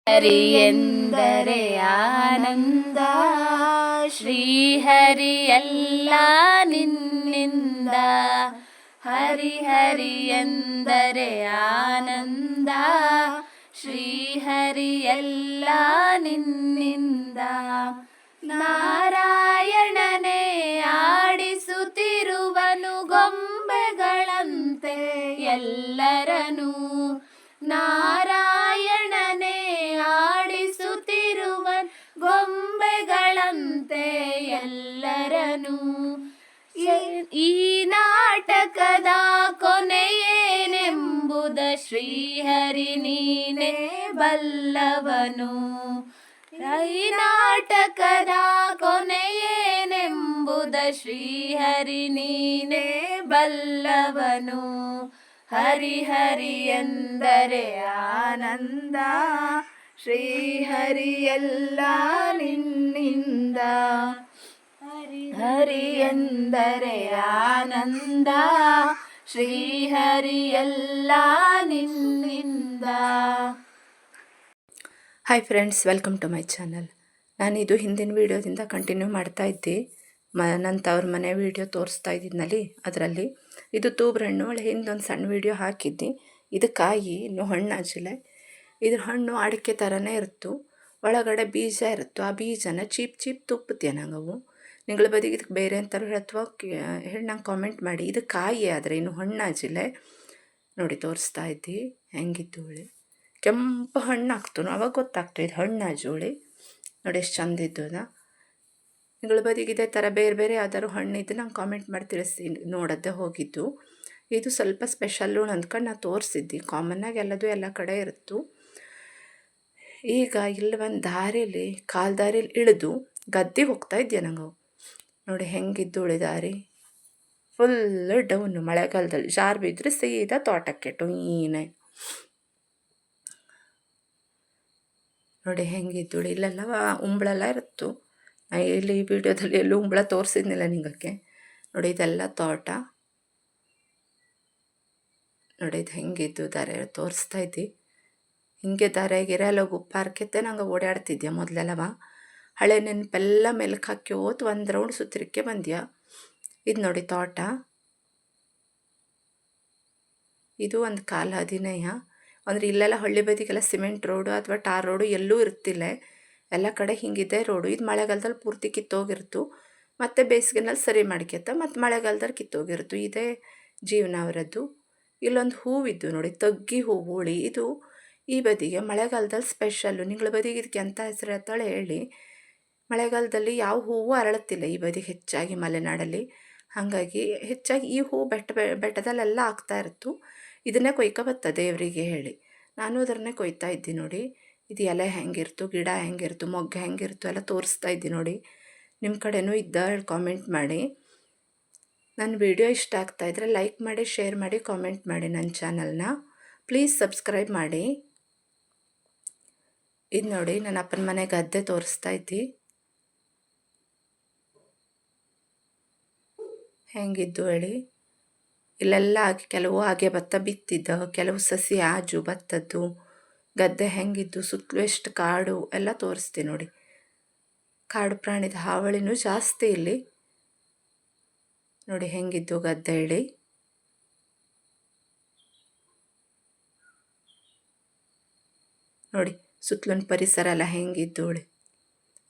ಹರಿ ಎಂದರೆ ಆನಂದ, ಶ್ರೀಹರಿ ಎಲ್ಲ ನಿನ್ನಿಂದ. ಹರಿ ಹರಿ ಎಂದರೆ ಆನಂದ, ಶ್ರೀಹರಿ ಎಲ್ಲ ನಿನ್ನಿಂದ. ನಾರಾಯಣನೇ ಆಡಿಸುತ್ತಿರುವನು ಗೊಂಬೆಗಳಂತೆ ಎಲ್ಲರನು. ನಾರಾಯಣನೇ ಆಡಿಸುತ್ತಿರುವನು ಗೊಂಬೆಗಳಂತೆ ಎಲ್ಲರನು. ಈ ನಾಟಕದ ಕೊನೆಯೇನೆಂಬುದ ಶ್ರೀಹರಿ ನೀನೇ ಬಲ್ಲವನು. ಈ ನಾಟಕದ ಕೊನೆಯೇನೆಂಬುದ ಶ್ರೀಹರಿ ನೀನೇ ಬಲ್ಲವನು. ಹರಿ ಹರಿ ಎಂದರೆ ಆನಂದ, ಶ್ರೀಹರಿ ಎಲ್ಲ ನಿನ್ನಿಂದ. ಹರಿ ಎಂದರೆ ಆನಂದ, ಶ್ರೀಹರಿ ಎಲ್ಲ ನಿನ್ನಿಂದ. Hi friends, welcome to my channel. ನಾನಿದು ಹಿಂದಿನ ವೀಡಿಯೋದಿಂದ ಕಂಟಿನ್ಯೂ ಮಾಡ್ತಾ ಇದ್ದೆ. ನನ್ನ ತವ್ರ ಮನೆ ವೀಡಿಯೋ ತೋರಿಸ್ತಾ ಇದ್ದಿದ್ನಲ್ಲಿ ಅದರಲ್ಲಿ ಇದು ತೂಬ್ರಹಣ್ಣು. ಒಳ್ಳೆ ಹಿಂದೊಂದು ಸಣ್ಣ ವೀಡಿಯೋ ಹಾಕಿದ್ದೆ. ಇದು ಕಾಯಿ ಇನ್ನೂ ಹಣ್ಣು ಆಗಿಲ್ಲ. ಇದ್ರ ಹಣ್ಣು ಅಡಿಕೆ ಥರನೇ ಇರುತ್ತು, ಒಳಗಡೆ ಬೀಜ ಇರುತ್ತು. ಆ ಬೀಜನ ಚೀಪ್ ತುಪ್ಪುತ್ತೆ ನಂಗವು. ನಿಗಳ ಬದಿಗೆ ಇದಕ್ಕೆ ಬೇರೆ ಅಂತಾರೆ ಅಥವಾ ಹೇಳಿ ನಂಗೆ ಕಾಮೆಂಟ್ ಮಾಡಿ. ಇದು ಕಾಯಿ ಆದರೆ ಇನ್ನು ಹಣ್ಣು ಆಗಿಲ್ಲ ನೋಡಿ. ತೋರಿಸ್ತಾ ಇದ್ದಿ ಹೆಂಗಿತ್ತು ಹುಳಿ. ಕೆಂಪು ಹಣ್ಣು ಹಾಕ್ತು, ಅವಾಗ ಗೊತ್ತಾಗ್ತು ಇದು ಹಣ್ಣು ಜೋಳಿ. ನೋಡಿ ಎಷ್ಟು ಚಂದ ಇದ್ದು ಅದ. ನಿಗಳ ಬದಿಗೆ ಇದೇ ಥರ ಬೇರೆ ಬೇರೆ ಯಾವ್ದಾದ್ರು ಹಣ್ಣು ಇದ್ದು ನಂಗೆ ಕಾಮೆಂಟ್ ಮಾಡಿ ತಿಳಿಸಿ. ನೋಡೋದೇ ಹೋಗಿದ್ದು ಇದು ಸ್ವಲ್ಪ ಸ್ಪೆಷಲ್ಲು ಅಂದ್ಕೊಂಡು ನಾನು ತೋರಿಸಿದ್ದೆ. ಕಾಮನ್ನಾಗಿ ಎಲ್ಲ ಕಡೆ ಇರುತ್ತು. ಈಗ ಇಲ್ಲಿ ಒಂದು ದಾರಿಯಲ್ಲಿ ದಾರಿಯಲ್ಲಿ ಇಳಿದು ಗದ್ದೆಗೆ ಹೋಗ್ತಾ ಇದ್ದೆ ನಂಗೆ. ನೋಡಿ ಹೆಂಗಿದ್ದು ದಾರಿ ಫುಲ್ ಡೌನು. ಮಳೆಗಾಲದಲ್ಲಿ ಜಾರು ಬಿದ್ದರೆ ಸೀದಾ ತೋಟಕ್ಕೆ ಟೊಯ್ನೇ. ನೋಡಿ ಹೆಂಗಿದ್ದು ಇಲ್ಲೆಲ್ಲ ಉಂಬಳೆಲ್ಲ ಇರುತ್ತು. ಇಲ್ಲಿ ಈ ವಿಡಿಯೋದಲ್ಲಿ ಎಲ್ಲೂ ಉಂಬಳ ತೋರಿಸಿದ್ನಿಲ್ಲ ನಿಂಗಕ್ಕೆ. ನೋಡಿ ಇದೆಲ್ಲ ತೋಟ. ನೋಡಿ ಇದು ಹೆಂಗಿದ್ದು ದಾರೆ ತೋರಿಸ್ತಾ ಇದ್ದಿ. ಹಿಂಗೆ ದಾರೆ ಗಿರೆ ಎಲ್ಲ ಗುಪ್ಪಾರ್ಕೆತ್ತೆ ನಂಗೆ ಓಡಾಡ್ತಿದ್ಯಾ ಮೊದಲೆಲ್ಲವ. ಹಳೆ ನೆನಪೆಲ್ಲ ಮೆಲ್ಕು ಹಾಕಿ ಹೋತು ಒಂದು ರೌಂಡ್ ಸುತ್ತಿರಕ್ಕೆ ಬಂದ್ಯಾ. ಇದು ನೋಡಿ ತೋಟ. ಇದು ಒಂದು ಕಾಲ ಹದಿನಯ ಅಂದರೆ ಇಲ್ಲೆಲ್ಲ ಹಳ್ಳಿ ಬದಿಗೆಲ್ಲ ಸಿಮೆಂಟ್ ರೋಡು ಅಥವಾ ಟಾರ್ ರೋಡು ಎಲ್ಲೂ ಇರ್ತಿಲ್ಲ. ಎಲ್ಲ ಕಡೆ ಹಿಂಗಿದೆ ರೋಡು. ಇದು ಮಳೆಗಾಲದಲ್ಲಿ ಪೂರ್ತಿ ಕಿತ್ತೋಗಿರ್ತು, ಮತ್ತು ಬೇಸಿಗೆನಲ್ಲಿ ಸರಿ ಮಾಡ್ಕೊತ ಮತ್ತು ಮಳೆಗಾಲದಲ್ಲಿ ಕಿತ್ತೋಗಿರ್ತು. ಇದೇ ಜೀವನ ಅವರದ್ದು. ಇಲ್ಲೊಂದು ಹೂವಿದ್ದು ನೋಡಿ, ತಗ್ಗಿ ಹೂವು ಹುಳಿ. ಇದು ಈ ಬದಿಗೆ ಮಳೆಗಾಲದಲ್ಲಿ ಸ್ಪೆಷಲ್ಲು. ನಿಗಳ ಬದಿಗೆ ಇದಕ್ಕೆ ಎಂಥ ಹೆಸರು ಹೇಳ್ತಾಳೆ ಹೇಳಿ. ಮಳೆಗಾಲದಲ್ಲಿ ಯಾವ ಹೂವು ಅರಳುತ್ತಿಲ್ಲ ಈ ಬದಿಗೆ ಹೆಚ್ಚಾಗಿ ಮಲೆನಾಡಲ್ಲಿ. ಹಾಗಾಗಿ ಹೆಚ್ಚಾಗಿ ಈ ಹೂವು ಬೆಟ್ಟದಲ್ಲೆಲ್ಲ ಆಗ್ತಾ ಇರ್ತು. ಇದನ್ನೇ ಕೊಯ್ಕೊಬತ್ತ ದೇವರಿಗೆ ಹೇಳಿ. ನಾನು ಅದನ್ನೇ ಕೊಯ್ತಾ ಇದ್ದೆ ನೋಡಿ. ಇದು ಎಲೆ ಹೆಂಗಿರ್ತು, ಗಿಡ ಹೆಂಗಿರ್ತು, ಮೊಗ್ಗು ಹೆಂಗಿರ್ತು ಎಲ್ಲ ತೋರಿಸ್ತಾ ಇದ್ದೆ ನೋಡಿ. ನಿಮ್ಮ ಕಡೆನೂ ಇದ್ದ ಹೇಳಿ ಕಾಮೆಂಟ್ ಮಾಡಿ. ನನ್ನ ವಿಡಿಯೋ ಇಷ್ಟ ಆಗ್ತಾಯಿದ್ರೆ ಲೈಕ್ ಮಾಡಿ, ಶೇರ್ ಮಾಡಿ, ಕಾಮೆಂಟ್ ಮಾಡಿ. ನನ್ನ ಚಾನಲ್ನ ಪ್ಲೀಸ್ ಸಬ್ಸ್ಕ್ರೈಬ್ ಮಾಡಿ. ಇದು ನೋಡಿ ನನ್ನ ಅಪ್ಪನ ಮನೆ ಗದ್ದೆ ತೋರಿಸ್ತಾ ಇದ್ದಿ. ಹೆಂಗಿದ್ದು ಹೇಳಿ. ಇಲ್ಲೆಲ್ಲ ಕೆಲವು ಹಾಗೆ ಭತ್ತ ಬಿತ್ತಿದ್ದ, ಕೆಲವು ಸಸಿ ಆಜು ಭತ್ತದ್ದು. ಗದ್ದೆ ಹೆಂಗಿದ್ದು, ಸುತ್ತಲೂ ಎಷ್ಟು ಕಾಡು ಎಲ್ಲ ತೋರಿಸ್ತೀನಿ ನೋಡಿ. ಕಾಡು ಪ್ರಾಣಿದ ಹಾವಳಿನೂ ಜಾಸ್ತಿ ಇಲ್ಲಿ. ನೋಡಿ ಹೆಂಗಿದ್ದು ಗದ್ದೆ ಹೇಳಿ. ನೋಡಿ ಸುತ್ತಲಿನ ಪರಿಸರ ಎಲ್ಲ ಹೆಂಗಿದ್ದು ಹೇಳಿ.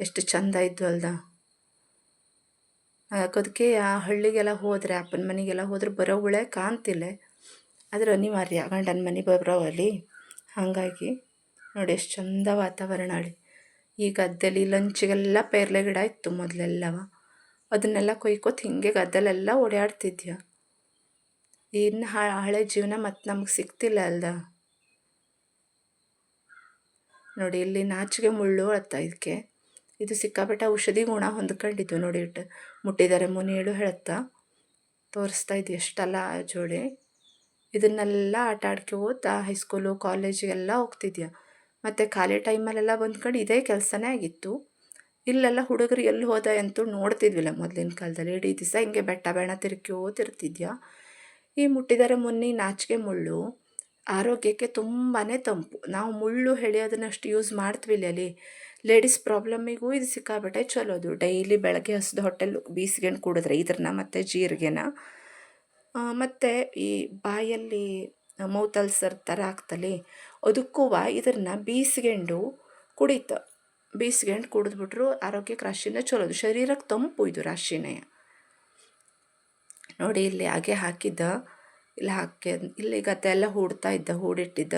ಎಷ್ಟು ಚಂದ ಇದ್ದು ಅಲ್ದ. ಅದಕ್ಕೆ ಆ ಹಳ್ಳಿಗೆಲ್ಲ ಹೋದರೆ, ಅಪ್ಪನ ಮನೆಗೆಲ್ಲ ಹೋದ್ರೆ ಬರೋ ಹುಳೆ ಕಾಣ್ತಿಲ್ಲ. ಆದರೆ ಅನಿವಾರ್ಯ ಗಂಡನ ಮನೆ ಬರೋವಲ್ಲಿ. ಹಾಗಾಗಿ ನೋಡಿ ಎಷ್ಟು ಚಂದ ವಾತಾವರಣ ಹೇಳಿ. ಈ ಗದ್ದೆಲಿ ಲಂಚಿಗೆಲ್ಲ ಪೇರ್ಲೆ ಗಿಡ ಇತ್ತು ಮೊದಲೆಲ್ಲವ. ಅದನ್ನೆಲ್ಲ ಕೊಯ್ಕೋತ ಹಿಂಗೆ ಗದ್ದೆಲೆಲ್ಲ ಓಡಾಡ್ತಿದ್ಯ. ಇನ್ನು ಹಳೆ ಜೀವನ ಮತ್ತು ನಮಗೆ ಸಿಗ್ತಿಲ್ಲ ಅಲ್ದ. ನೋಡಿ ಇಲ್ಲಿ ನಾಚಿಗೆ ಮುಳ್ಳು ಅತ್ತ ಇದಕ್ಕೆ. ಇದು ಸಿಕ್ಕಾಪಟ್ಟೆ ಔಷಧಿ ಗುಣ ಹೊಂದ್ಕೊಂಡಿದ್ದು ನೋಡಿ. ಇಟ್ಟು ಮುಟ್ಟಿದ್ದಾರೆ ಮುನಿಯಳು ಹೇಳುತ್ತಾ ತೋರಿಸ್ತಾ ಇದ್ದು ಎಷ್ಟೆಲ್ಲ ಜೋಡಿ. ಇದನ್ನೆಲ್ಲ ಆಟ ಆಡ್ಕೆ ಹೋದ ಹೈಸ್ಕೂಲು ಕಾಲೇಜಿಗೆಲ್ಲ ಹೋಗ್ತಿದ್ಯಾ. ಮತ್ತು ಖಾಲಿ ಟೈಮಲ್ಲೆಲ್ಲ ಬಂದ್ಕೊಂಡು ಇದೇ ಕೆಲಸನೇ ಆಗಿತ್ತು. ಇಲ್ಲೆಲ್ಲ ಹುಡುಗರು ಎಲ್ಲಿ ಹೋದ ಅಂತೂ ನೋಡ್ತಿದ್ವಿಲ್ಲ ಮೊದಲಿನ ಕಾಲದಲ್ಲಿ. ಇಡೀ ದಿವಸ ಹಿಂಗೆ ಬೆಟ್ಟ ಬೆಣ ತಿರುಗಿ ಹೋತಿರ್ತಿದ್ಯಾ. ಈ ಮುಟ್ಟಿದ್ದಾರೆ ಮುನ್ನಿ ನಾಚಿಕೆ ಮುಳ್ಳು ಆರೋಗ್ಯಕ್ಕೆ ತುಂಬಾ ತಂಪು. ನಾವು ಮುಳ್ಳು ಎಳೆಯೋದನ್ನಷ್ಟು ಯೂಸ್ ಮಾಡ್ತೀವಿ ಅಲ್ಲಿ. ಲೇಡೀಸ್ ಪ್ರಾಬ್ಲಮ್ಮಿಗೂ ಇದು ಸಿಕ್ಕಾಪಟ್ಟೆ ಚಲೋದು. ಡೈಲಿ ಬೆಳಗ್ಗೆ ಹಸಿದ ಹೊಟ್ಟೆಲಿ ಬೀಸ್ಕೊಂಡು ಕುಡಿದ್ರೆ ಇದನ್ನ ಮತ್ತು ಜೀರಿಗೆನ ಮತ್ತು ಈ ಬಾಯಲ್ಲಿ ಮೌತ್ ಅಲ್ಸರ್ ಥರ ಆಗ್ತಲ್ಲಿ ಅದಕ್ಕೂ ಇದನ್ನು ಬೀಸ್ಕೊಂಡು ಕುಡಿತ ಬೀಸ್ಕೊಂಡು ಕುಡಿದ್ಬಿಟ್ರು ಆರೋಗ್ಯಕ್ಕೆ ರಾಶಿನೇ ಚಲೋದು. ಶರೀರಕ್ಕೆ ತಂಪು ಇದು ರಾಶಿನೇ. ನೋಡಿ ಇಲ್ಲಿ ಹಾಗೆ ಹಾಕಿದ್ದ, ಇಲ್ಲಿ ಹಾಕಿ ಇಲ್ಲಿ ಗದ್ದೆ ಎಲ್ಲ ಹೂಡ್ತಾ ಇದ್ದ, ಹೂಡಿಟ್ಟಿದ್ದ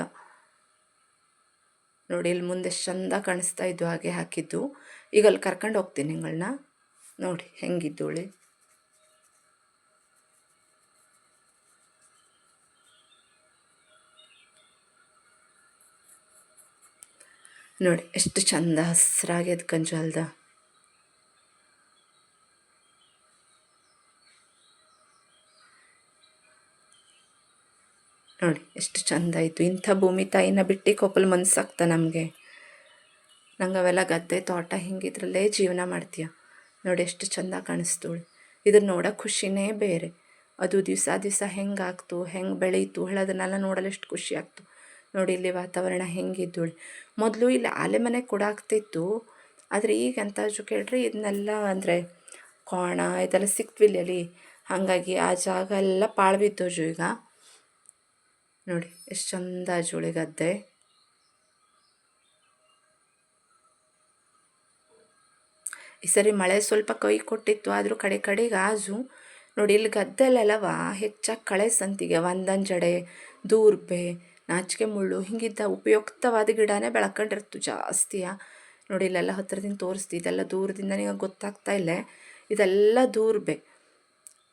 ನೋಡಿ. ಇಲ್ಲಿ ಮುಂದೆ ಚಂದ ಕಾಣಿಸ್ತಾ ಇದ್ದು ಹಾಗೆ ಹಾಕಿದ್ದು. ಈಗ ಅಲ್ಲಿ ಕರ್ಕೊಂಡು ಹೋಗ್ತೀನಿ ನಿಗಳನ್ನ. ನೋಡಿ ಹೆಂಗಿದ್ದೋಳಿ. ನೋಡಿ ಎಷ್ಟು ಚಂದ ಹಸ್ರಾಗಿ ಅದು ಕಂಜಾಲ್ದ. ನೋಡಿ ಎಷ್ಟು ಚಂದ ಆಯಿತು. ಇಂಥ ಭೂಮಿ ತಾಯಿನ ಬಿಟ್ಟು ಕೊಪ್ಪಲು ಮನ್ಸಾಗ್ತಾ ನಮಗೆ. ನಂಗೆ ಅವೆಲ್ಲ ಗದ್ದೆ ತೋಟ ಹಿಂಗಿದ್ರಲ್ಲೇ ಜೀವನ ಮಾಡ್ತೀಯ. ನೋಡಿ ಎಷ್ಟು ಚಂದ ಕಾಣಿಸ್ತೋಳು. ಇದನ್ನು ನೋಡೋಕೆ ಖುಷಿನೇ ಬೇರೆ. ಅದು ದಿವಸ ದಿವಸ ಹೆಂಗಾಗ್ತು, ಹೆಂಗೆ ಬೆಳೀತು ಹೇಳೋದನ್ನೆಲ್ಲ ನೋಡಲು ಎಷ್ಟು ಖುಷಿ ಆಗ್ತು. ನೋಡಿ ಇಲ್ಲಿ ವಾತಾವರಣ ಹೆಂಗಿದ್ದೋಳು. ಮೊದಲು ಇಲ್ಲಿ ಆಲೆ ಮನೆ ಕೂಡ ಆಗ್ತಿತ್ತು. ಆದರೆ ಈಗ ಎಂತಾಜು ಕೇಳ್ರಿ ಇದನ್ನೆಲ್ಲ ಅಂದರೆ ಕೋಣ ಇದೆಲ್ಲ ಸಿಕ್ತಿಲ್ಲ ಅಲ್ಲಿ. ಹಾಗಾಗಿ ಆ ಜಾಗ ಎಲ್ಲ ಪಾಳು ಬಿದ್ದೋಜು ಈಗ. ನೋಡಿ ಎಷ್ಟು ಚಂದ ಜೋಳಿ ಗದ್ದೆ. ಈ ಸರಿ ಮಳೆ ಸ್ವಲ್ಪ ಕೈ ಕೊಟ್ಟಿತ್ತು, ಆದರೂ ಕಡೆಗೆ ಆಜು. ನೋಡಿ ಇಲ್ಲಿ ಗದ್ದೆಲೆಲ್ಲವ ಹೆಚ್ಚಾಗಿ ಕಳೆ ಸಂತಿಗೆ ಒಂದಂಜಡೆ, ದೂರ್ಬೆ, ನಾಚಿಕೆ ಮುಳ್ಳು ಹಿಂಗಿದ್ದ ಉಪಯುಕ್ತವಾದ ಗಿಡನೇ ಬೆಳ್ಕೊಂಡಿರ್ತು ಜಾಸ್ತಿಯ. ನೋಡಿ ಇಲ್ಲೆಲ್ಲ ಹತ್ರದಿಂದ ತೋರಿಸ್ತಿ. ಇದೆಲ್ಲ ದೂರದಿಂದ ನಿಮಗೆ ಗೊತ್ತಾಗ್ತಾ ಇಲ್ಲ. ಇದೆಲ್ಲ ದೂರ್ಬೆ.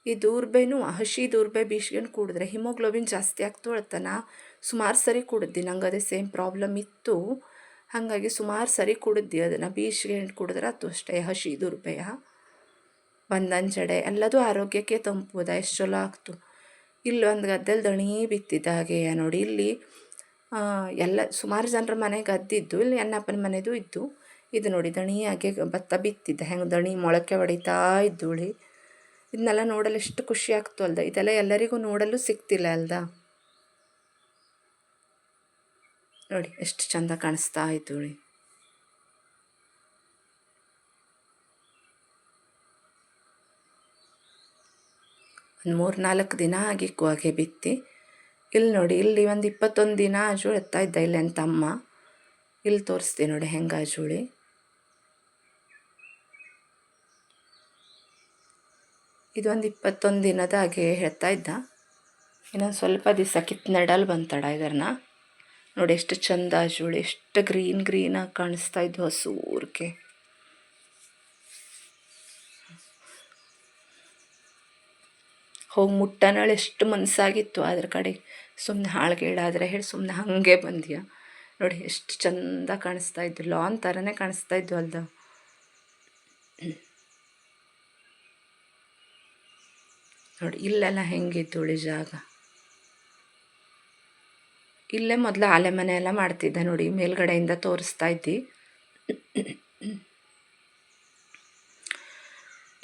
ಈ ದೂರ್ಬೆನೂ ಹಸಿ ದೂರ್ಬೆ ಬೀಸ್ಕೊಂಡು ಕುಡಿದ್ರೆ ಹಿಮೋಗ್ಲೋಬಿನ್ ಜಾಸ್ತಿ ಆಗ್ತು ಹೇಳ್ತಾನ. ಸುಮಾರು ಸರಿ ಕುಡಿದ್ದಿ. ನಂಗೆ ಅದೇ ಸೇಮ್ ಪ್ರಾಬ್ಲಮ್ ಇತ್ತು. ಹಾಗಾಗಿ ಸುಮಾರು ಸರಿ ಕುಡಿದ್ದಿ. ಅದನ್ನು ಬೀಸ್ಕೊಂಡು ಕುಡಿದ್ರೆ ಅದು ಅಷ್ಟೇ. ಹಸಿ ದೂರ್ಬೆಯ ಒಂದಂಜಡೆ ಎಲ್ಲದೂ ಆರೋಗ್ಯಕ್ಕೆ ತಂಪುದ ಎಷ್ಟು ಚಲೋ ಆಗ್ತು. ಇಲ್ಲಿ ಒಂದು ಗದ್ದೆಲಿ ದಣಿ ಬಿತ್ತಿದ್ದ ಹಾಗೆ ನೋಡಿ. ಇಲ್ಲಿ ಎಲ್ಲ ಸುಮಾರು ಜನರ ಮನೆ ಗದ್ದಿದ್ದು. ಇಲ್ಲಿ ಅಣ್ಣಪ್ಪನ ಮನೆದು ಇದ್ದು. ಇದು ನೋಡಿ ದಣಿ ಹಾಗೆ ಭತ್ತ ಬಿತ್ತಿದ್ದ ಹೆಂಗೆ ದಣಿ ಮೊಳಕೆ ಹೊಡಿತಾ ಇದ್ದೋಳಿ. ಇದನ್ನೆಲ್ಲ ನೋಡಲು ಎಷ್ಟು ಖುಷಿ ಆಗ್ತು ಅಲ್ದ. ಇದೆಲ್ಲ ಎಲ್ಲರಿಗೂ ನೋಡಲು ಸಿಗ್ತಿಲ್ಲ ಅಲ್ದ. ನೋಡಿ ಎಷ್ಟು ಚಂದ ಕಾಣಿಸ್ತಾ ಇದ್ದೋಳಿ. ಒಂದು 3-4 ದಿನ ಆಗಿಕ್ಕು ಹಾಗೆ ಬಿತ್ತಿ. ಇಲ್ಲಿ ನೋಡಿ ಇಲ್ಲಿ ಒಂದು 21 ದಿನ ಆಜೋಳು ಎತ್ತಾ ಇದ್ದ ಇಲ್ಲಿ ಅಂತ ಅಮ್ಮ. ಇಲ್ಲಿ ತೋರಿಸ್ತೀನಿ ನೋಡಿ ಹೆಂಗೆ ಆಜೋಳಿ. ಇದು ಒಂದು 21 ದಿನದ ಹಾಗೆ ಹೇಳ್ತಾ ಇದ್ದ. ಇನ್ನೊಂದು ಸ್ವಲ್ಪ ದಿವಸ ಕಿತ್ತು ನೆಡಲ್ ಬಂತಡ ಇದನ್ನ. ನೋಡಿ ಎಷ್ಟು ಚಂದ ಆಜೋಳಿ. ಎಷ್ಟು ಗ್ರೀನಾಗಿ ಕಾಣಿಸ್ತಾ ಇದ್ದು ಹಸೂರ್ಕೆ. ಹೋಗಿ ಮುಟ್ಟನಳು ಎಷ್ಟು ಮನಸ್ಸಾಗಿತ್ತು. ಅದ್ರ ಕಡೆ ಸುಮ್ಮನೆ ಹಾಳ್ಗೇಳಾದರೆ ಹೇಳಿ ಸುಮ್ಮನೆ ಹಾಗೆ ಬಂದ್ಯ. ನೋಡಿ ಎಷ್ಟು ಚಂದ ಕಾಣಿಸ್ತಾ ಇದ್ದು. ಲಾನ್ ಥರನೇ ಕಾಣಿಸ್ತಾ ಇದ್ದು ಅಲ್ದ. ನೋಡಿ ಇಲ್ಲೆಲ್ಲ ಹೆಂಗಿತ್ತು ಜಾಗ. ಇಲ್ಲೇ ಮೊದಲು ಆಲೆ ಮನೆ ಎಲ್ಲ ಮಾಡ್ತಿದ್ದ ನೋಡಿ. ಮೇಲ್ಗಡೆಯಿಂದ ತೋರಿಸ್ತಾ ಇದ್ದಿ.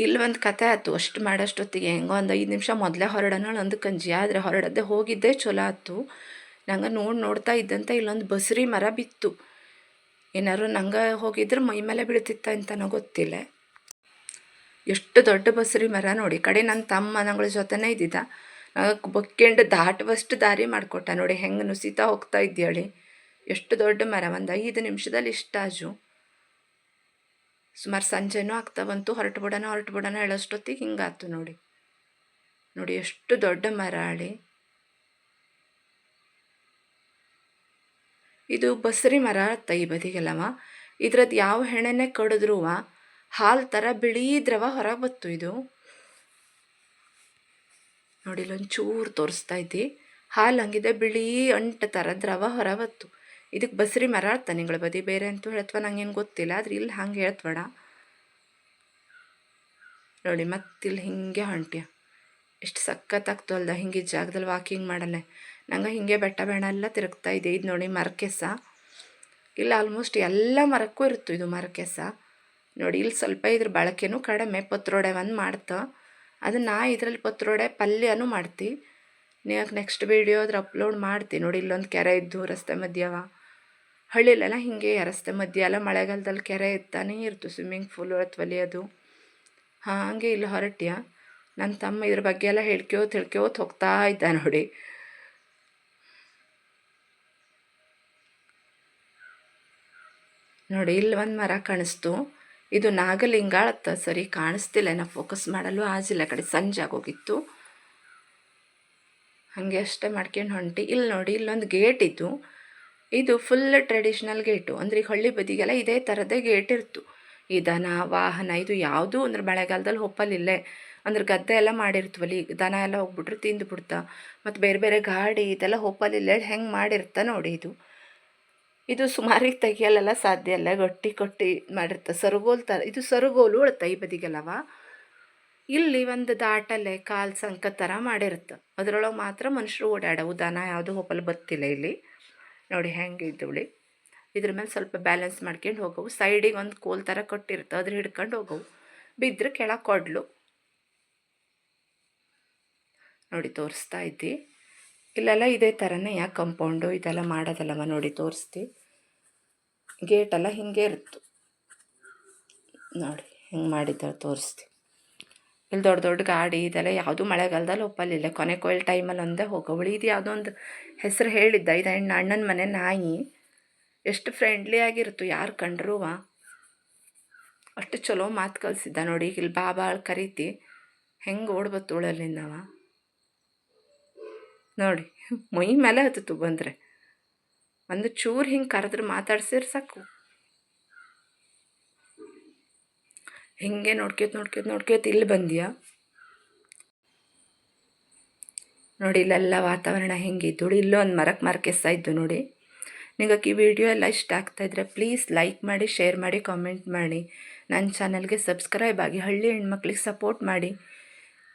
ಇಲ್ಲಿ ಒಂದು ಕತೆ ಆಯ್ತು. ಅಷ್ಟು ಮಾಡೋಷ್ಟೊತ್ತಿಗೆ ಹೆಂಗೋ ಒಂದು 5 ನಿಮಿಷ ಮೊದಲೇ ಹೊರಡೋಣ ಒಂದು ಕಂಜಿ. ಆದರೆ ಹೊರಡದೆ ಹೋಗಿದ್ದೇ ಚಲೋ ಆಯ್ತು. ನಂಗೆ ನೋಡ್ತಾ ಇದ್ದಂತೆ ಇಲ್ಲೊಂದು ಬಸರಿ ಮರ ಬಿತ್ತು. ಏನಾದ್ರು ನಂಗೆ ಹೋಗಿದ್ರೆ ಮೈ ಮೇಲೆ ಬೀಳ್ತಿತ್ತ ಅಂತನೋ ಗೊತ್ತಿಲ್ಲ. ಎಷ್ಟು ದೊಡ್ಡ ಬಸರಿ ಮರ ನೋಡಿ. ಕಡೆ ನನ್ನ ತಮ್ಮ ನಂಗಳ ಜೊತೆನೇ ಇದ್ದಿದ್ದ. ಬಕ್ಕೆಂಡು ದಾಟುವಷ್ಟು ದಾರಿ ಮಾಡಿಕೊಟ್ಟ ನೋಡಿ. ಹೆಂಗೆ ನುಸಿತಾ ಹೋಗ್ತಾ ಇದ್ದೇಳಿ. ಎಷ್ಟು ದೊಡ್ಡ ಮರ. ಒಂದು 5 ನಿಮಿಷದಲ್ಲಿ ಇಷ್ಟಾಜು. ಸುಮಾರು ಸಂಜೆನೂ ಆಗ್ತಾ ಬಂತು. ಹೊರಟುಬಿಡೋಣ ಹೇಳೋಷ್ಟೊತ್ತಿಗೆ ಹಿಂಗಾತು ನೋಡಿ. ನೋಡಿ ಎಷ್ಟು ದೊಡ್ಡ ಮರ ಅಳಿ. ಇದು ಬಸರಿ ಮರ ಈ ಬದಿಗೆಲ್ಲವ. ಇದ್ರದ್ದು ಯಾವ ಹೆಣೆನೆ ಕಡಿದ್ರೂ ಹಾಲು ಥರ ಬಿಳಿ ದ್ರವ ಹೊರಗೆ ಬತ್ತು. ಇದು ನೋಡಿ ಇಲ್ಲೊಂಚೂರು ತೋರಿಸ್ತಾ ಇದ್ದಿ. ಹಾಲು ಹಂಗಿದೆ ಬಿಳಿ ಅಂಟು ಥರ ದ್ರವ ಹೊರ ಬತ್ತು. ಇದಕ್ಕೆ ಬಸರಿ ಮರ ಅರ್ಥ ನಿಗಳ ಬದಿ ಬೇರೆ ಅಂತೂ ಹೇಳ್ತವ ನಂಗೇನು ಗೊತ್ತಿಲ್ಲ. ಆದರೆ ಇಲ್ಲಿ ಹಂಗೆ ಹೇಳ್ತಬೇಡ ನೋಡಿ. ಮತ್ತಿಲ್ಲಿ ಹಿಂಗೆ ಹೊಂಟ್ಯ. ಎಷ್ಟು ಸಖತ್ತಾಗ್ತು ಅಲ್ದ. ಹಿಂಗೆ ಜಾಗದಲ್ಲಿ ವಾಕಿಂಗ್ ಮಾಡಲ್ಲ. ನಂಗೆ ಹಿಂಗೆ ಬೆಟ್ಟ ಬೇಣ ಎಲ್ಲ ತಿರುಗ್ತಾ ಇದೆ. ಇದು ನೋಡಿ ಮರಕೆಸ. ಇಲ್ಲಿ ಆಲ್ಮೋಸ್ಟ್ ಎಲ್ಲ ಮರಕ್ಕೂ ಇರುತ್ತು ಇದು ಮರಕೆಸ ನೋಡಿ. ಇಲ್ಲಿ ಸ್ವಲ್ಪ ಇದ್ರ ಬಳಕೆನೂ ಕಡಿಮೆ. ಪತ್ರೊಡೆ ಒಂದು ಮಾಡ್ತಾ ಅದನ್ನು ಇದರಲ್ಲಿ ಪತ್ರೊಡೆ ಪಲ್ಯನೂ ಮಾಡ್ತಿ ನೀವು ನೆಕ್ಸ್ಟ್ ವೀಡಿಯೋ ಅದ್ರ ಅಪ್ಲೋಡ್ ಮಾಡ್ತೀನಿ ನೋಡಿ. ಇಲ್ಲೊಂದು ಕೆರೆ ಇದ್ದು ರಸ್ತೆ ಮಧ್ಯವ, ಹಳ್ಳಿಲೆಲ್ಲ ಹಿಂಗೆ ರಸ್ತೆ ಮಧ್ಯ ಎಲ್ಲ ಮಳೆಗಾಲದಲ್ಲಿ ಕೆರೆ ಇರ್ತಾನೆ ಇರ್ತು, ಸ್ವಿಮ್ಮಿಂಗ್ ಪೂಲು ಅಥವಾ ಅದು ಹಾಗೆ ಇಲ್ಲಿ ಹೊರಟ್ಯ ನನ್ನ ತಮ್ಮ ಇದ್ರ ಬಗ್ಗೆ ಎಲ್ಲ ಹೇಳ್ಕ್ಯೋತ ಹೋಗ್ತಾ ಇದ್ದ ನೋಡಿ. ನೋಡಿ ಇಲ್ಲಿ ಒಂದು ಮರ ಕಾಣಿಸ್ತು, ಇದು ನಾಗಲಿಂಗ ಅತ್ತ, ಸರಿ ಕಾಣಿಸ್ತಿಲ್ಲ, ನಾ ಫೋಕಸ್ ಮಾಡಲು ಆಗಿಲ್ಲ, ಕಡೆ ಸಂಜೆ ಆಗೋಗಿತ್ತು, ಹಾಗೆ ಅಷ್ಟೇ ಮಾಡ್ಕೊಂಡು ಹೊಂಟಿ. ಇಲ್ಲಿ ನೋಡಿ ಇಲ್ಲೊಂದು ಗೇಟ್ ಇತ್ತು, ಇದು ಫುಲ್ ಟ್ರೆಡಿಷ್ನಲ್ ಗೇಟು, ಅಂದರೆ ಈಗ ಹಳ್ಳಿ ಬದಿಗೆಲ್ಲ ಇದೇ ಥರದ್ದೇ ಗೇಟ್ ಇರ್ತು. ಈ ದನ ವಾಹನ ಇದು ಯಾವುದು ಅಂದ್ರೆ ಮಳೆಗಾಲದಲ್ಲಿ ಹೊಪ್ಪಲಿಲ್ಲೇ ಅಂದ್ರೆ ಗದ್ದೆ ಎಲ್ಲ ಮಾಡಿರ್ತೀವಲ್ಲಿ, ಈಗ ದನ ಎಲ್ಲ ಹೋಗ್ಬಿಟ್ರೆ ತಿಂದು ಬಿಡ್ತಾ, ಮತ್ತು ಬೇರೆ ಬೇರೆ ಗಾಡಿ ಇದೆಲ್ಲ ಹೊಪ್ಪಲಿಲ್ಲ ಹೆಂಗೆ ಮಾಡಿರ್ತಾ ನೋಡಿ. ಇದು ಸುಮಾರಿಗೆ ತೆಗಿಯಲ್ಲೆಲ್ಲ ಸಾಧ್ಯ ಅಲ್ಲ, ಗಟ್ಟಿ ಕೊಟ್ಟಿ ಮಾಡಿರ್ತ, ಸರುಗೋಲ್ ಥರ ಇದು ಸರುಗೋಲು ಉಳ್ತ ಈ ಬದಿಗೆಲ್ಲವ. ಇಲ್ಲಿ ಒಂದು ದಾಟಲ್ಲೇ ಕಾಲು ಸಂಕ ಥರ ಮಾಡಿರುತ್ತೆ, ಅದರೊಳಗೆ ಮಾತ್ರ ಮನುಷ್ಯರು ಓಡಾಡವು, ದನ ಯಾವುದು ಹೊಪ್ಪಲು ಬತ್ತಿಲ್ಲ ಇಲ್ಲಿ ನೋಡಿ ಹೆಂಗೆ ಇದ್ದವಳಿ. ಇದ್ರ ಮೇಲೆ ಸ್ವಲ್ಪ ಬ್ಯಾಲೆನ್ಸ್ ಮಾಡ್ಕೊಂಡು ಹೋಗವು, ಸೈಡಿಗೆ ಒಂದು ಕೋಲ್ ಥರ ಕೊಟ್ಟಿರುತ್ತೆ, ಅದ್ರ ಹಿಡ್ಕೊಂಡು ಹೋಗವು, ಬಿದ್ದರೆ ಕೆಳಗೆ ಕೊಡ್ಲು ನೋಡಿ. ತೋರಿಸ್ತಾ ಇದ್ದಿ ಇಲ್ಲೆಲ್ಲ ಇದೇ ಥರನೇ ಯಾಕೆ ಕಂಪೌಂಡು ಇದೆಲ್ಲ ಮಾಡೋದಲ್ಲವ ನೋಡಿ, ತೋರಿಸ್ತಿ. ಗೇಟೆಲ್ಲ ಹಿಂಗೆ ಇರುತ್ತೆ ನೋಡಿ, ಹಿಂಗೆ ಮಾಡಿದ್ದಾಳೆ ತೋರಿಸ್ತಿ. ಇಲ್ಲಿ ದೊಡ್ಡ ದೊಡ್ಡ ಗಾಡಿ ಇದೆಲ್ಲ ಯಾವುದು ಮಳೆಗಾಲದಲ್ಲಿ ಒಪ್ಪಲಿಲ್ಲ, ಕೊನೆ ಕೊಯ್ಲು ಟೈಮಲ್ಲಿ ಒಂದೇ ಹೋಗೋವಳಿ. ಇದು ಯಾವುದೋ ಒಂದು ಹೆಸರು ಹೇಳಿದ್ದ, ಇದು ಅಣ್ಣನ ಮನೆ ನಾಯಿ, ಎಷ್ಟು ಫ್ರೆಂಡ್ಲಿ ಆಗಿರ್ತು, ಯಾರು ಕಂಡ್ರೂ ಅಷ್ಟು ಚಲೋ ಮಾತು ಕಲಿಸಿದ್ದ ನೋಡಿ. ಈಗ ಇಲ್ಲಿ ಬಾಬಾ ಕರೀತಿ ಹೆಂಗೆ ಓಡ್ಬತ್ತು ಉಳಲ್ಲಿಂದವ ನೋಡಿ, ಮೈ ಮೇಲೆ ಹತ್ತಿತು ಬಂದರೆ, ಒಂದು ಚೂರು ಹಿಂಗೆ ಕರೆದ್ರೆ ಮಾತಾಡ್ಸಿದ್ರೆ ಸಾಕು, ಹಿಂಗೆ ನೋಡ್ಕೋತ ಇಲ್ಲಿ ಬಂದ್ಯಾ ನೋಡಿ. ಇಲ್ಲೆಲ್ಲ ವಾತಾವರಣ ಹೆಂಗಿದ್ದು, ಇಲ್ಲೂ ಒಂದು ಮರಕ್ಕೆ ಇದ್ದು ನೋಡಿ. ನಿಮಗೆ ಈ ವಿಡಿಯೋ ಎಲ್ಲ ಇಷ್ಟ ಆಗ್ತಾಯಿದ್ರೆ ಪ್ಲೀಸ್ ಲೈಕ್ ಮಾಡಿ, ಶೇರ್ ಮಾಡಿ, ಕಾಮೆಂಟ್ ಮಾಡಿ, ನನ್ನ ಚಾನಲ್ಗೆ ಸಬ್ಸ್ಕ್ರೈಬ್ ಆಗಿ, ಹಳ್ಳಿ ಹೆಣ್ಮಕ್ಳಿಗೆ ಸಪೋರ್ಟ್ ಮಾಡಿ.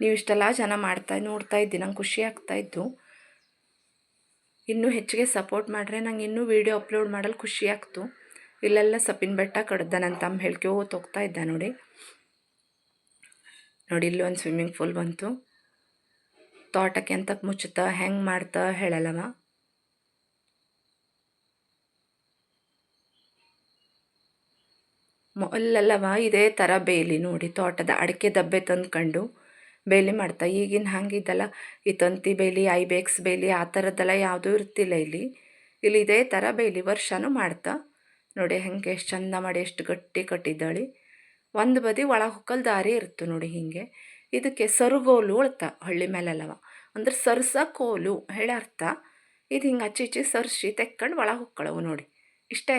ನೀವು ಇಷ್ಟೆಲ್ಲ ಜನ ನೋಡ್ತಾ ಇದ್ದು ನಂಗೆ ಖುಷಿ ಆಗ್ತಾಯಿತ್ತು. ಇನ್ನೂ ಹೆಚ್ಚಿಗೆ ಸಪೋರ್ಟ್ ಮಾಡಿದ್ರೆ ನಂಗೆ ಇನ್ನೂ ವೀಡಿಯೋ ಅಪ್ಲೋಡ್ ಮಾಡಲು ಖುಷಿ ಆಗ್ತು. ಇಲ್ಲೆಲ್ಲ ಸಪ್ಪಿನ ಬೆಟ್ಟ ಕಡ್ದ ನನ್ನ ತಮ್ಮ ಹೋಗ್ತಾ ಇದ್ದ ನೋಡಿ. ನೋಡಿ ಇಲ್ಲಿ ಒಂದು ಸ್ವಿಮ್ಮಿಂಗ್ ಪೂಲ್ ಬಂತು, ತೋಟಕ್ಕೆ ಅಂತ ಮುಚ್ಚುತ್ತಾ ಹೆಂಗೆ ಮಾಡ್ತಾ ಹೇಳಲ್ಲವ. ಅಲ್ಲಲ್ಲವ ಇದೇ ಥರ ಬೇಲಿ ನೋಡಿ, ತೋಟದ ಅಡಿಕೆ ದಬ್ಬೆ ತಂದ್ಕೊಂಡು ಬೇಲಿ ಮಾಡ್ತಾ. ಈಗಿನ ಹಂಗಿದ್ದಲ್ಲ ಈ ತಂತಿ ಬೇಲಿ, ಐಬೆಕ್ಸ್ ಬೇಲಿ ಆ ಥರದ್ದೆಲ್ಲ ಯಾವುದೂ ಇರ್ತಿಲ್ಲ ಇಲ್ಲಿ. ಇಲ್ಲಿ ಇದೇ ಥರ ಬೇಲಿ ವರ್ಷನೂ ಮಾಡ್ತಾ ನೋಡಿ. ಹೆಂಗೆ ಎಷ್ಟು ಚಂದ ಮಾಡಿ ಎಷ್ಟು ಗಟ್ಟಿ ಕಟ್ಟಿದ್ದಾಳೆ. ಒಂದು ಬದಿ ಒಳಗೆ ಹೊಕ್ಕಲ್ ದಾರಿ ಇರ್ತು ನೋಡಿ ಹಿಂಗೆ. ಇದಕ್ಕೆ ಸರುಗೋಲು ಉಳ್ತ ಹಳ್ಳಿ ಮೇಲೆಲ್ಲವ, ಅಂದ್ರೆ ಸರ್ಸ ಕೋಲು ಹೇಳ ಅರ್ಥ. ಇದು ಹಿಂಗೆ ಹಚ್ಚಿ ಸರ್ಸಿ ತೆಕ್ಕೊಂಡು ಒಳಗೆ ಹೊಕ್ಕಳವು ನೋಡಿ, ಇಷ್ಟೇ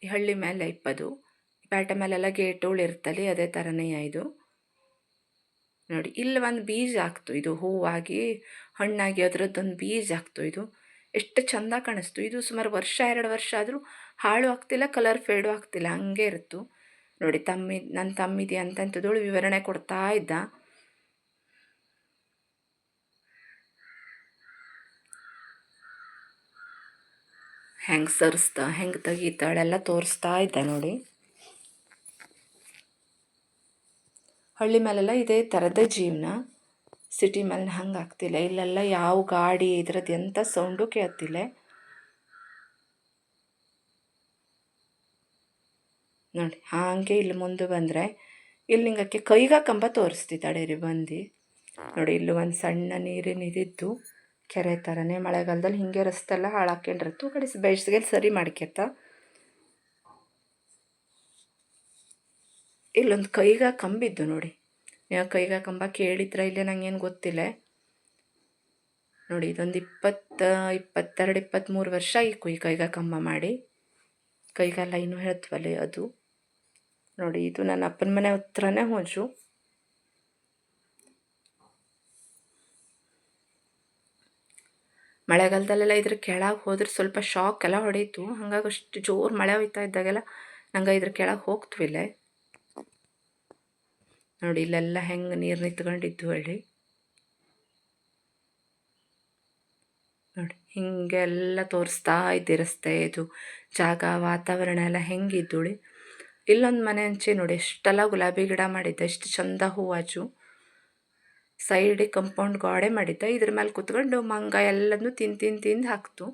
ಈ ಹಳ್ಳಿ ಮೇಲೆ ಇಪ್ಪದು. ಪೇಟೆ ಮೇಲೆಲ್ಲ ಗೇಟುಗಳು ಇರ್ತಲ್ಲಿ ಅದೇ ಥರನೇ ಇದು ನೋಡಿ. ಇಲ್ಲಿ ಒಂದು ಬೀಜ ಹಾಕ್ತು, ಇದು ಹೂವಾಗಿ ಹಣ್ಣಾಗಿ ಅದರದ್ದೊಂದು ಬೀಜ ಹಾಕ್ತು. ಇದು ಎಷ್ಟು ಚಂದ ಕಾಣಿಸ್ತು. ಇದು ಸುಮಾರು ವರ್ಷ 2 ವರ್ಷ ಆದರೂ ಹಾಳು ಆಗ್ತಿಲ್ಲ, ಕಲರ್ ಫೇಡು ಆಗ್ತಿಲ್ಲ, ಹಂಗೆ ಇರುತ್ತು ನೋಡಿ. ನನ್ನ ತಮ್ಮಿದೆ ಅಂತಂತದಳು ವಿವರಣೆ ಕೊಡ್ತಾ ಇದ್ದ. ಹೆಂಗೆ ಸರಿಸ್ತಾ ಹೆಂಗೆ ತೆಗೀತಾಳೆಲ್ಲ ತೋರಿಸ್ತಾ ಇದ್ದ ನೋಡಿ. ಹಳ್ಳಿ ಮೇಲೆಲ್ಲ ಇದೇ ಥರದ ಜೀವನ, ಸಿಟಿ ಮೇಲೆ ಹಂಗೆ ಆಗ್ತಿಲ್ಲ. ಇಲ್ಲೆಲ್ಲ ಯಾವ ಗಾಡಿ ಇದ್ರದ್ದು ಎಂಥ ಸೌಂಡು ಕೇಳ್ತಿಲ್ಲ ನೋಡಿ. ಹಾಗೆ ಇಲ್ಲಿ ಮುಂದೆ ಬಂದರೆ ಇಲ್ಲಿ ನಿಂಗಕ್ಕೆ ಕೈಗ ಕಂಬ ತೋರಿಸ್ತಿದ್ದಾಳೆ ಬಂದು ನೋಡಿ. ಇಲ್ಲಿ ಒಂದು ಸಣ್ಣ ನೀರಿನ ಇದಿದ್ದು ಕೆರೆ ಥರನೇ, ಮಳೆಗಾಲದಲ್ಲಿ ಹಿಂಗೆ ರಸ್ತೆ ಎಲ್ಲ ಹಾಳಾಕೊಂಡಿರತ್ತು, ಕಡೆ ಬೇಸಿಗೆಯಲ್ಲಿ ಸರಿ ಮಾಡ್ಕೊತ. ಇಲ್ಲೊಂದು ಕೈಗ ಕಂಬಿದ್ದು ನೋಡಿ. ನೀವು ಕೈಗ ಕಂಬ ಕೇಳಿದ್ರೆ ಇಲ್ಲೇ ನಂಗೇನು ಗೊತ್ತಿಲ್ಲ ನೋಡಿ. ಇದೊಂದು 22, 23 ವರ್ಷ ಈಕು ಈ ಕೈಗ ಕಂಬ ಮಾಡಿ. ಕೈಗೆಲ್ಲ ಇನ್ನೂ ಹೇಳ್ತೀವಲ್ಲ ಅದು ನೋಡಿ. ಇದು ನನ್ನ ಅಪ್ಪನ ಮನೆ ಹತ್ರನೇ ಹೋಜು. ಮಳೆಗಾಲದಲ್ಲೆಲ್ಲ ಇದ್ರ ಕೆಳಗೆ ಹೋದ್ರೆ ಸ್ವಲ್ಪ ಶಾಕ್ ಎಲ್ಲ ಹೊಡೀತು, ಹಂಗಾಗಿ ಅಷ್ಟು ಜೋರು ಮಳೆ ಹೋಯ್ತಾ ಇದ್ದಾಗೆಲ್ಲ ನಂಗೆ ಇದ್ರ ಕೆಳಗೆ ಹೋಗ್ತೀವಿಲ್ಲ ನೋಡಿ. ಇಲ್ಲೆಲ್ಲ ಹೆಂಗೆ ನೀರು ನಿಂತ್ಕೊಂಡಿದ್ದು ಹೇಳಿ ನೋಡಿ. ಹೀಗೆಲ್ಲ ತೋರಿಸ್ತಾ ಇದ್ದೆ ರಸ್ತೆ, ಇದು ಜಾಗ, ವಾತಾವರಣ ಎಲ್ಲ ಹೆಂಗಿದ್ದೋಳಿ. ಇಲ್ಲೊಂದು ಮನೆ ಹಂಚೆ ನೋಡಿ, ಎಷ್ಟೆಲ್ಲ ಗುಲಾಬಿ ಗಿಡ ಮಾಡಿದ್ದೆ, ಎಷ್ಟು ಚಂದ ಹೂವಾಜು ಸೈಡಿಗೆ ಕಂಪೌಂಡ್ ಗೋಡೆ ಮಾಡಿದ್ದ, ಇದ್ರ ಮೇಲೆ ಕುತ್ಕೊಂಡು ಮಂಗ ಎಲ್ಲದನ್ನೂ ತಿಂದು ಹಾಕ್ತು.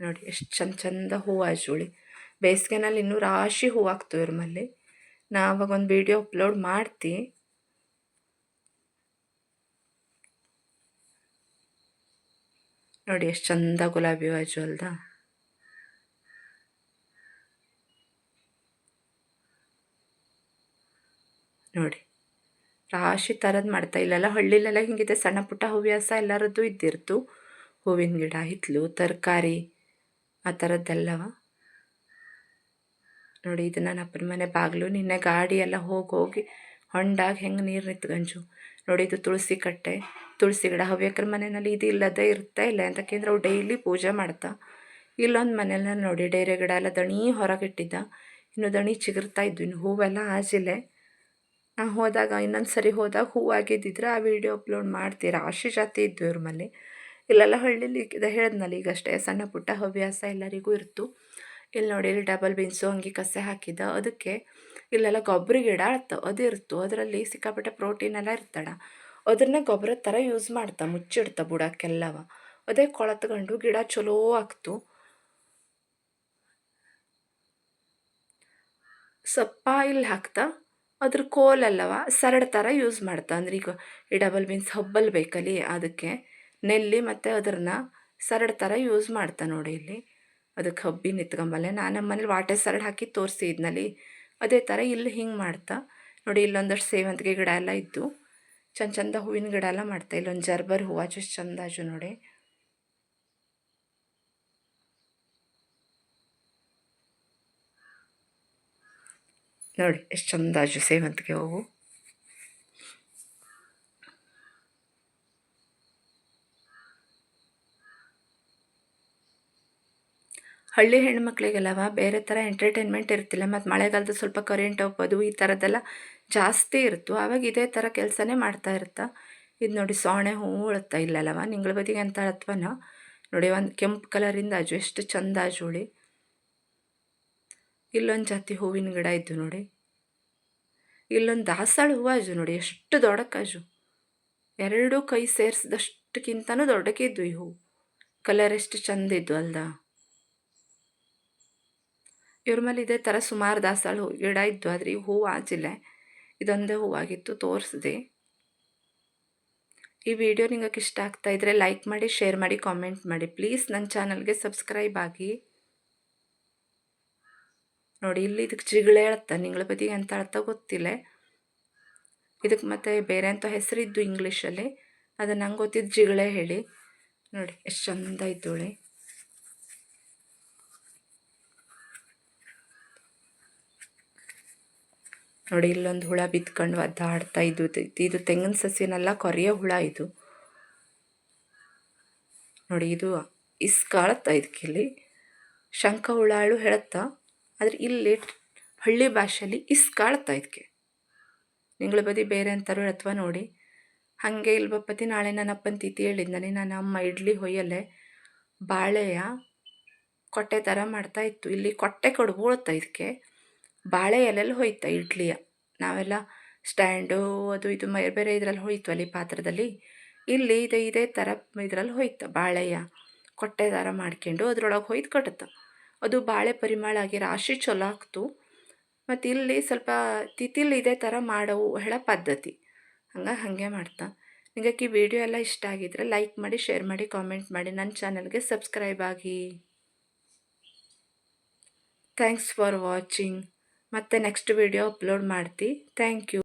ನೋಡಿ ಎಷ್ಟು ಚಂದ ಹೂವು ಜೋಳಿ. ಬೇಸಿಗೆನಲ್ಲಿ ಇನ್ನೂ ರಾಶಿ ಹೂವು ಹಾಕ್ತು ಇವ್ರ ಮೇಲೆ. ನಾ ಅವಾಗ ಒಂದು ವಿಡಿಯೋ ಅಪ್ಲೋಡ್ ಮಾಡ್ತಿ. ನೋಡಿ ಎಷ್ಟು ಚಂದ ಗುಲಾಬಿ ಹೂವು ಅಲ್ದ. ನೋಡಿ ರಾಶಿ ಥರದ್ದು ಮಾಡ್ತಾ. ಇಲ್ಲೆಲ್ಲ ಹಳ್ಳಿಲೆಲ್ಲ ಹಿಂಗಿದೆ, ಸಣ್ಣ ಪುಟ್ಟ ಹವ್ಯಾಸ ಎಲ್ಲರದ್ದು ಇದ್ದಿರ್ತು. ಹೂವಿನ ಗಿಡ, ಹಿತ್ತಲು, ತರಕಾರಿ ಆ ಥರದ್ದೆಲ್ಲವ. ನೋಡಿ ಇದು ನನ್ನ ಅಪ್ಪನ ಮನೆ ಬಾಗಿಲು. ನಿನ್ನೆ ಗಾಡಿ ಎಲ್ಲ ಹೋಗಿ ಹೊಂಡಾಗ ಹೆಂಗೆ ನೀರು ನಿಂತ್ಗಂಜು. ನೋಡಿ ಇದು ತುಳಸಿ ಕಟ್ಟೆ, ತುಳಸಿ ಗಿಡ. ಹವ್ಯಕರ ಮನೆಯಲ್ಲಿ ಇದು ಇಲ್ಲದೇ ಇರ್ತಾ ಇಲ್ಲ, ಅಂತಕಂದ್ರೆ ಅವು ಡೈಲಿ ಪೂಜೆ ಮಾಡ್ತಾ. ಇಲ್ಲೊಂದು ಮನೆಯಲ್ಲಿ ನೋಡಿ ಡೇರೆ ಗಿಡ ಎಲ್ಲ ದಣಿ ಹೊರಗಿಟ್ಟಿದ್ದ, ಇನ್ನು ದಣಿ ಚಿಗುರ್ತಾ ಇದ್ವು, ಇನ್ನು ಹೂವೆಲ್ಲ ಆಜಿಲೆ. ನಾ ಹೋದಾಗ ಇನ್ನೊಂದು ಸರಿ ಹೋದಾಗ ಹೂವು ಆಗಿದ್ದಿದ್ರೆ ಆ ವಿಡಿಯೋ ಅಪ್ಲೋಡ್ ಮಾಡ್ತೀರಾ. ರಾಶಿ ಜಾತಿ ಇದ್ದು ಇವ್ರ ಮೇಲೆ. ಇಲ್ಲೆಲ್ಲ ಹಳ್ಳಿಲಿ ಇದು ಹೇಳಿದ್ನಲ್ಲ ಈಗಷ್ಟೇ, ಸಣ್ಣ ಪುಟ್ಟ ಹವ್ಯಾಸ ಎಲ್ಲರಿಗೂ ಇರ್ತು. ಇಲ್ಲಿ ನೋಡಿ, ಇಲ್ಲಿ ಡಬಲ್ ಬೀನ್ಸು ಅಂಗಿ ಕಸೆ ಹಾಕಿದ್ದ. ಅದಕ್ಕೆ ಇಲ್ಲೆಲ್ಲ ಗೊಬ್ಬರ ಗಿಡ ಅದು ಇರ್ತು. ಅದರಲ್ಲಿ ಸಿಕ್ಕಾಪಟ್ಟೆ ಪ್ರೋಟೀನ್ ಎಲ್ಲ ಇರ್ತಾಡ. ಅದನ್ನ ಗೊಬ್ಬರ ಥರ ಯೂಸ್ ಮಾಡ್ತಾ, ಮುಚ್ಚಿಡ್ತಾ ಬುಡಕ್ಕೆಲ್ಲವ. ಅದೇ ಕೊಳತ್ಕೊಂಡು ಗಿಡ ಚಲೋ ಆಗ್ತು. ಸೊಪ್ಪ ಇಲ್ಲಿ ಹಾಕ್ತಾ ಅದ್ರ ಕೋಲಲ್ಲವ ಸರಡ್ ಥರ ಯೂಸ್ ಮಾಡ್ತಾ. ಅಂದ್ರೆ ಈಗ ಈ ಡಬಲ್ ಬೀನ್ಸ್ ಹಬ್ಬಲ್ ಬೇಕಲ್ಲಿ, ಅದಕ್ಕೆ ನೆಲ್ಲಿ ಮತ್ತು ಅದನ್ನ ಸರಡ್ ಥರ ಯೂಸ್ ಮಾಡ್ತಾ. ನೋಡಿ ಇಲ್ಲಿ ಅದಕ್ಕೆ ಹಬ್ಬಿ ನಿತ್ಕೊಂಬಲ್ಲೆ. ನಾನು ನಮ್ಮ ಮನೇಲಿ ವಾಟೆ ಸರಡ್ ಹಾಕಿ ತೋರಿಸಿದ್ನಲ್ಲಿ, ಅದೇ ಥರ ಇಲ್ಲಿ ಹಿಂಗೆ ಮಾಡ್ತಾ. ನೋಡಿ ಇಲ್ಲೊಂದಷ್ಟು ಸೇವಂತಿಗೆ ಗಿಡ ಎಲ್ಲ ಇದ್ದು, ಚಂದ ಹೂವಿನ ಗಿಡ ಎಲ್ಲ ಮಾಡ್ತಾ. ಇಲ್ಲೊಂದು ಜರ್ಬರ್ ಹೂವು ಎಷ್ಟು ಚಂದಾಜು ನೋಡಿ. ನೋಡಿ ಎಷ್ಟು ಚಂದಾಜು ಸೇವಂತಿಗೆ ಹೂವು. ಹಳ್ಳಿ ಹೆಣ್ಮಕ್ಳಿಗೆಲ್ಲವ ಬೇರೆ ಥರ ಎಂಟರ್ಟೈನ್ಮೆಂಟ್ ಇರ್ತಿಲ್ಲ. ಮತ್ತು ಮಳೆಗಾಲದ ಸ್ವಲ್ಪ ಕರೆಂಟ್ ಹೋಗೋದು ಈ ಥರದ್ದೆಲ್ಲ ಜಾಸ್ತಿ ಇರ್ತು. ಆವಾಗ ಇದೇ ಥರ ಕೆಲಸನೇ ಮಾಡ್ತಾ ಇರ್ತಾ. ಇದು ನೋಡಿ ಸೋಣೆ ಹೂವು ಉಳುತ್ತಾ ಇಲ್ಲಲ್ಲವ, ನಿಂಗಳ ಬದಿಗೆ ಅಂತ ಅಳತ್ವನ. ನೋಡಿ ಒಂದು ಕೆಂಪು ಕಲರಿಂದ ಅಜು ಎಷ್ಟು ಚಂದ ಅಜುಳಿ. ಇಲ್ಲೊಂದು ಜಾತಿ ಹೂವಿನ ಗಿಡ ಇದ್ದು ನೋಡಿ. ಇಲ್ಲೊಂದು ದಾಸಾಳ ಹೂವು ಅಜು ನೋಡಿ, ಎಷ್ಟು ದೊಡ್ಡಕ್ಕಜು. ಎರಡೂ ಕೈ ಸೇರಿಸಿದಷ್ಟಕ್ಕಿಂತನೂ ದೊಡ್ಡಕ್ಕಿದ್ದು ಈ ಹೂವು. ಕಲರ್ ಎಷ್ಟು ಚಂದ ಇದ್ದು ಅಲ್ದಾ. ಇವ್ರ ಮೇಲೆ ಇದೇ ಥರ ಸುಮಾರು ದಾಸಾಳ ಹೂ ಗಿಡ ಇದ್ದು, ಆದರೆ ಈ ಹೂವು ಆಚಿಲ್ಲ. ಇದೊಂದೇ ಹೂವಾಗಿತ್ತು, ತೋರಿಸಿದೆ. ಈ ವಿಡಿಯೋ ನಿಮಗೆ ಇಷ್ಟ ಆಗ್ತಾ ಇದ್ರೆ ಲೈಕ್ ಮಾಡಿ, ಶೇರ್ ಮಾಡಿ, ಕಾಮೆಂಟ್ ಮಾಡಿ. ಪ್ಲೀಸ್ ನನ್ನ ಚಾನಲ್ಗೆ ಸಬ್ಸ್ಕ್ರೈಬ್ ಆಗಿ. ನೋಡಿ ಇಲ್ಲಿ ಇದಕ್ಕೆ ಜಿಗಳೆ ಹೇಳ್ತಾ, ನಿಂಗಳ ಬದಿಗೆ ಅಂತ ಹೇಳ್ತಾ ಗೊತ್ತಿಲ್ಲ. ಇದಕ್ಕೆ ಮತ್ತೆ ಬೇರೆ ಅಂತ ಹೆಸರಿದ್ದು ಇಂಗ್ಲೀಷಲ್ಲಿ, ಅದು ನಂಗೆ ಗೊತ್ತಿದ್ದು ಜಿಗಳೆ ಹೇಳಿ. ನೋಡಿ ಎಷ್ಟು ಚಂದ ಇದ್ದೋಳಿ. ನೋಡಿ ಇಲ್ಲೊಂದು ಹುಳ ಬಿತ್ಕೊಂಡು ಒದ್ದಾಡ್ತಾ ಇದ್ದು. ಇದು ತೆಂಗಿನ ಸಸಿನೆಲ್ಲ ಕೊರೆಯೋ ಹುಳ ಇದು. ನೋಡಿ ಇದು ಇಸ್ಕಾಳತ್ತಾ. ಇದಕ್ಕಿಲ್ಲಿ ಶಂಖ ಹುಳಾಳು ಹೇಳುತ್ತಾ, ಆದರೆ ಇಲ್ಲಿ ಹಳ್ಳಿ ಭಾಷೆಯಲ್ಲಿ ಇಸ್ಕಾಳ್ತಾ. ಇದಕ್ಕೆ ನಿಂಗಳ ಬದಿ ಬೇರೆ ಅಂತಾರು ಹೇಳತ್ವ ನೋಡಿ. ಹಾಗೆ ಇಲ್ಲಿ ಬಪ್ಪತಿ ನಾಳೆ ನನ್ನ ಅಪ್ಪನ ತಿಥಿ ಹೇಳಿದ್ನಲ್ಲಿ, ನನ್ನ ಅಮ್ಮ ಇಡ್ಲಿ ಹೊಯ್ಯಲ್ಲೇ ಬಾಳೆಯ ಕೊಟ್ಟೆ ಥರ ಮಾಡ್ತಾ ಇತ್ತು. ಇಲ್ಲಿ ಕೊಟ್ಟೆ ಕಡುಬು ಉಳುತ್ತಾ. ಇದಕ್ಕೆ ಬಾಳೆ ಎಲೆಲ್ಲಿ ಹೊಯ್ತಾ ಇಡ್ಲಿಯ. ನಾವೆಲ್ಲ ಸ್ಟ್ಯಾಂಡು ಅದು ಇದು ಬೇರೆ ಇದರಲ್ಲಿ ಹೊಯ್ತವಲ್ಲಿ ಪಾತ್ರದಲ್ಲಿ. ಇಲ್ಲಿ ಇದೇ ಥರ ಇದರಲ್ಲಿ ಹೊಯ್ತ ಬಾಳೆಯ ಕೊಟ್ಟೆ ಥರ ಮಾಡ್ಕೊಂಡು ಅದ್ರೊಳಗೆ ಹೊಯ್ದು ಕಟ್ಟುತ್ತ. ಅದು ಬಾಳೆ ಪರಿಮಳ ಆಗಿ ರಾಶಿ ಚಲೋ ಆಗ್ತು. ಮತ್ತು ಇಲ್ಲಿ ಸ್ವಲ್ಪ ತಿಥಿಲಿ ಇದೇ ಥರ ಮಾಡವು ಹೇಳೋ ಪದ್ಧತಿ. ಹಾಗೆ ಮಾಡ್ತಾ. ನಿಮಗೆ ಈ ವಿಡಿಯೋ ಎಲ್ಲ ಇಷ್ಟ ಆಗಿದ್ರೆ ಲೈಕ್ ಮಾಡಿ, ಶೇರ್ ಮಾಡಿ, ಕಾಮೆಂಟ್ ಮಾಡಿ. ನನ್ನ ಚಾನಲ್ಗೆ ಸಬ್ಸ್ಕ್ರೈಬ್ ಆಗಿ. Thanks for watching. ಮತ್ತೆ ನೆಕ್ಸ್ಟ್ ವಿಡಿಯೋ ಅಪ್ಲೋಡ್ ಮಾಡ್ತಿ. Thank you.